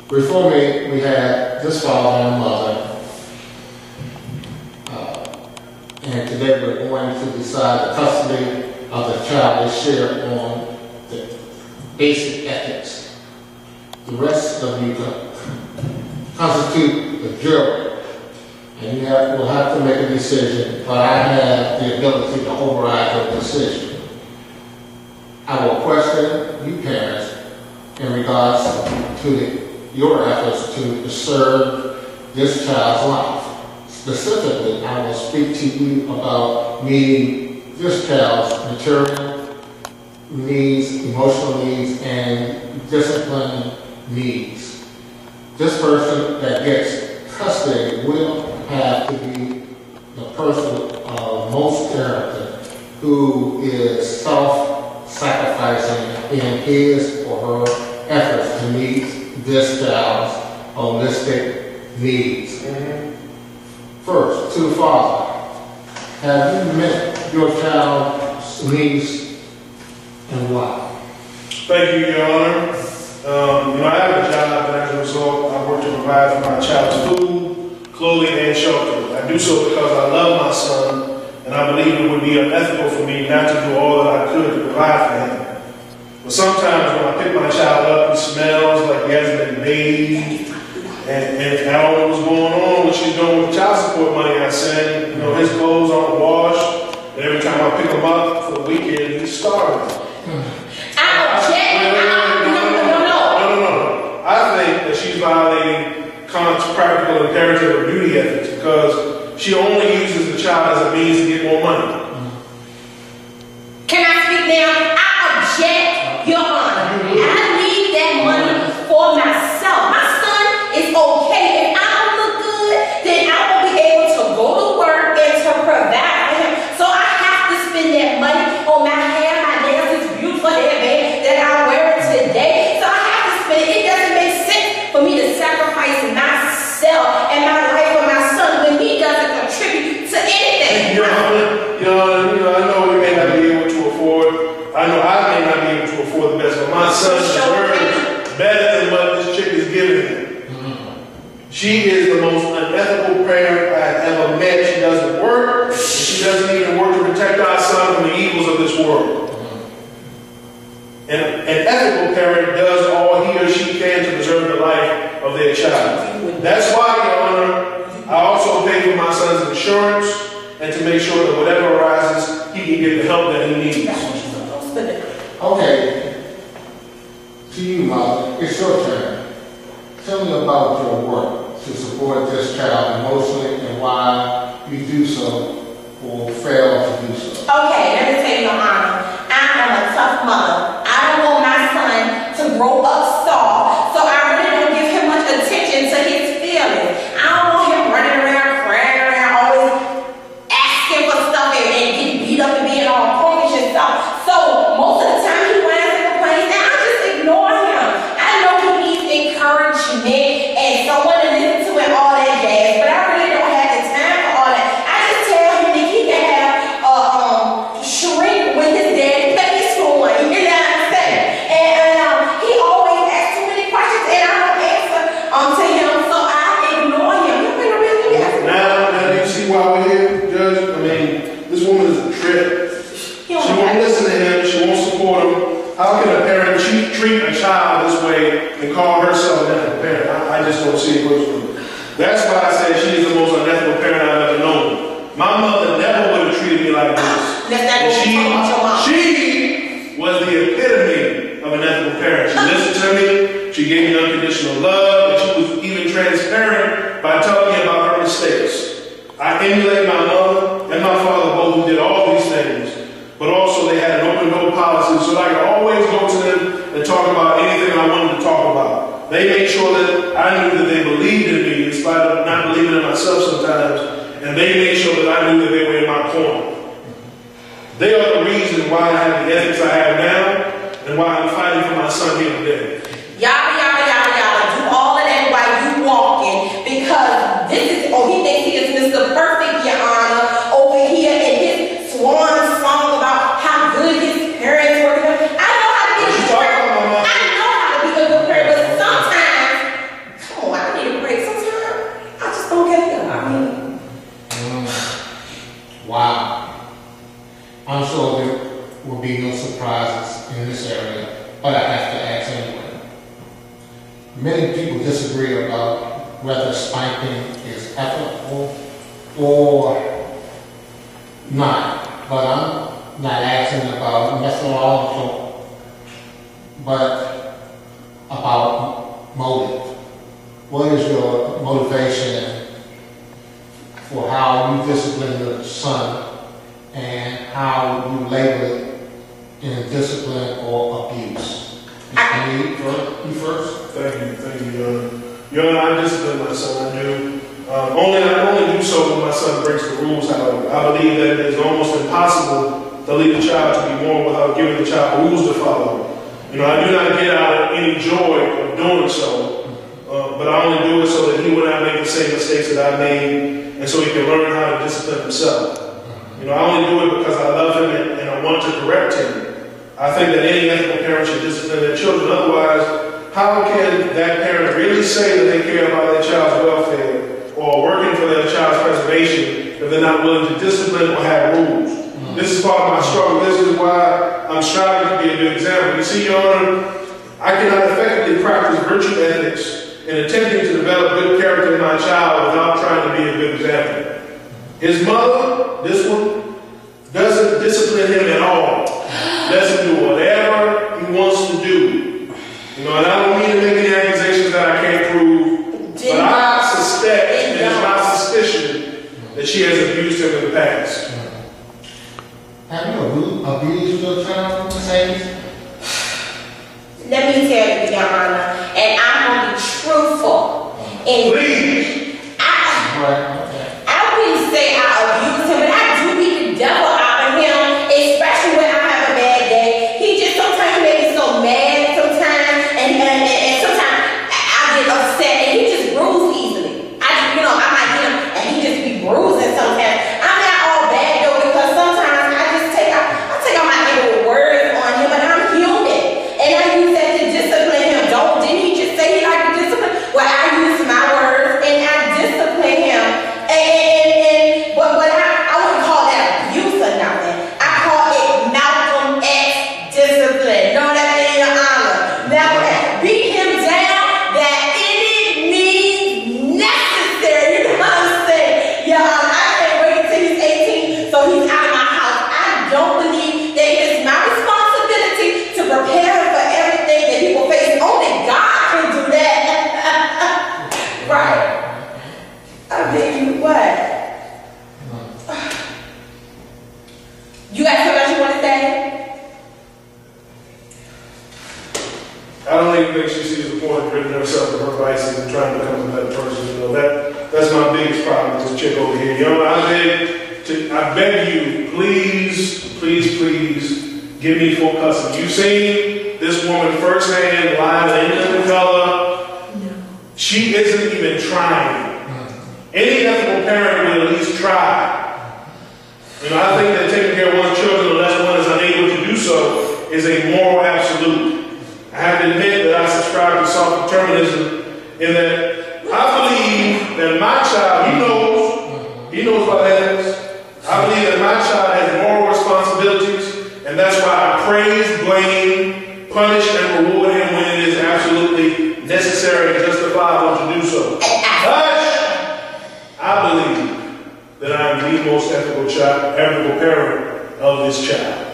Before me, we had this father and mother. And today we're going to decide the custody of the child is shared on the basic ethics. The rest of you constitute the jury, and you will have to make a decision, but I have the ability to override your decision. I will question you parents in regards to your efforts to preserve this child's life. Specifically, I will speak to you about meeting this child's material needs, emotional needs, and discipline needs. This person that gets custody will have to be the person of most character who is self-sacrificing in his or her efforts to meet this child's holistic needs. First, to the father, have you met your child's needs and why? Thank you, Your Honor. I have a job, and as a result, I work to provide for my child's food, clothing, and shelter. I do so because I love my son, and I believe it would be unethical for me not to do all that I could to provide for him. But sometimes when I pick my child up, he smells like he hasn't been bathed. And I don't know what's going on, what she's doing with the child support money I send. His clothes aren't washed. And every time I pick him up for the weekend, he's starving. No. I think that she's violating Kant's practical imperative of duty ethics because she only uses the child as a means to get more money. Can I speak now? I object, Your Honor. I need that money for myself. My son is okay. If I don't look good, then I won't be able to go to work and to provide for him. So I have to spend that money on my hair, my nails, this beautiful hairband that I'm wearing today. So I have to spend it. It doesn't make sense for me to sacrifice myself and my life for my son when he doesn't contribute to anything. I know we may not be able to afford. I know I may not be able to afford the best, but my son deserves better than what this chick is giving him. She is the most unethical parent I've ever met. She doesn't work. She doesn't even work to protect our son from the evils of this world. And an ethical parent does all he or she can to preserve the life of their child. That's why, Your Honor, I also pay for my son's insurance and to make sure that whatever arises, he can get the help that he needs. Okay, to you, Mother, it's your turn. Tell me about your work to support this child emotionally and why you do so or fail to do so. Okay, let me tell you, Your Honor. I am a tough mother. I don't want my son to grow up soft, so I really don't give him much attention to his feelings. I don't want him running around, crying around, always asking for stuff and getting beat up and being all ponish and stuff. So most of the time he whines and complains, and I just ignore him. I know he needs encouragement and someone to listen to and all that jazz, but I really don't have the time for all that. I just tell him that he can have shrink with his daddy pay school money. You know what I'm saying? And he always asks too many questions and I don't answer to him, so I ignore him. Now you see why we're here, Judge? I mean, this woman is a trip. She won't listen to him. She won't support him. How can a parent treat a child this way and call herself an unethical parent? I just don't see it personally. That's why I said she is the most unethical parent I've ever known. My mother never would have treated me like this. She was the epitome of an ethical parent. She listened to me. She gave me unconditional love, and she was even transparent by telling me about her mistakes. I emulate my mother and my father both, who did all these things, but also they had an open door policy, so I could always go to them and talk about anything I wanted to talk about. They made sure that I knew that they believed in me in spite of not believing in myself sometimes, and they made sure that I knew that they were in my corner. They are the reason why I have the ethics I have now and why I'm fighting for my son here today. Yada, do all of that while you walking, because this is, he thinks he is Mr. Perfect, Your Honor, over here in his swan song about how good his parents were. I know how to be a good parent. I know how to be a good parent, but sometimes this area, but I have to ask anyway. Many people disagree about whether spanking is ethical or not, but I'm not asking about methodological, but about motive. What is your motivation for how you discipline your son and how you label it in discipline or abuse? Can you first? Thank you, Your Honor. I discipline my son. I do. I only do so when my son breaks the rules. However, I believe that it is almost impossible to lead a child to be moral without giving the child rules to follow. You know, I do not get out of any joy of doing so, but I only do it so that he will not make the same mistakes that I made, and so he can learn how to discipline himself. You know, I only do it because I love him and I want to correct him. I think that any ethical parent should discipline their children. Otherwise, how can that parent really say that they care about their child's welfare or working for their child's preservation if they're not willing to discipline or have rules? This is part of my struggle. This is why I'm striving to be a good example. You see, Your Honor, I cannot effectively practice virtue ethics in attempting to develop good character in my child without trying to be a good example. His mother, this one, doesn't discipline him at all. Lets him do whatever he wants to do. You know, and I don't mean to make any accusations that I can't prove, but I suspect, and it's my suspicion, that she has abused him in the past. Have you abused your child, Mercedes? Let me tell you, Your Honor, and I'm going to be truthful. Please. I wouldn't say I abuse him, but I do beat the devil out of him, especially when I have a bad day. He just sometimes makes me so mad sometimes, and sometimes I get upset, and he just bruises easily. I might get him, and he just be bruising sometimes. I'm not all bad though, because sometimes I take out my evil words on him, but I'm human, and I use that to discipline him. Didn't he just say he liked to discipline? Well, I use my words and I discipline him, but I wouldn't call that abuse or nothing. I call it Malcolm X discipline. Know what I mean, Your Honor? Malcolm X, beat him down that any means necessary. You know what I'm saying? Your Honor, I can't wait until he's 18, so he's out of my house. I don't believe that it is my responsibility to prepare him for everything that he will face. Only God can do that. Right. I mean, what? You got something else you want to say? I don't even think she sees the point of ridding herself of her vices and trying to become a better person. You know, that's my biggest problem with this chick over here. You know, I beg you, please give me full custody. You've seen this woman firsthand, live in living color. No. She isn't even trying. Any ethical parent will at least try. You know, I think that taking care of one's children unless one is unable to do so is a moral absolute. I have to admit that I subscribe to self-determinism in that I believe that my child, he knows what that is. I believe that my child has moral responsibilities, and that's why I praise, blame, punish, and reward him when it is absolutely necessary and justifiable to do so. But I believe that I am the most ethical parent of this child.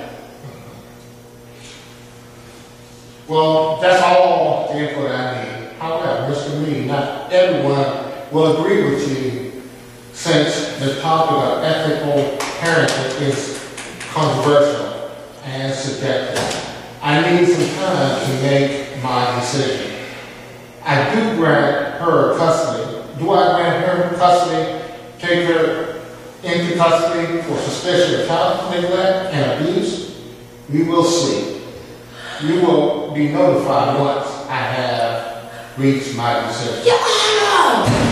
Well, that's all the input I need. However, Mr. Mead, not everyone will agree with you since the topic of ethical parenting is controversial and subjective. I need some time to make my decision. I do grant her custody. Do I grant her custody, take her into custody for suspicion of child neglect and abuse? We will see. You will be notified once I have reached my decision. Yeah.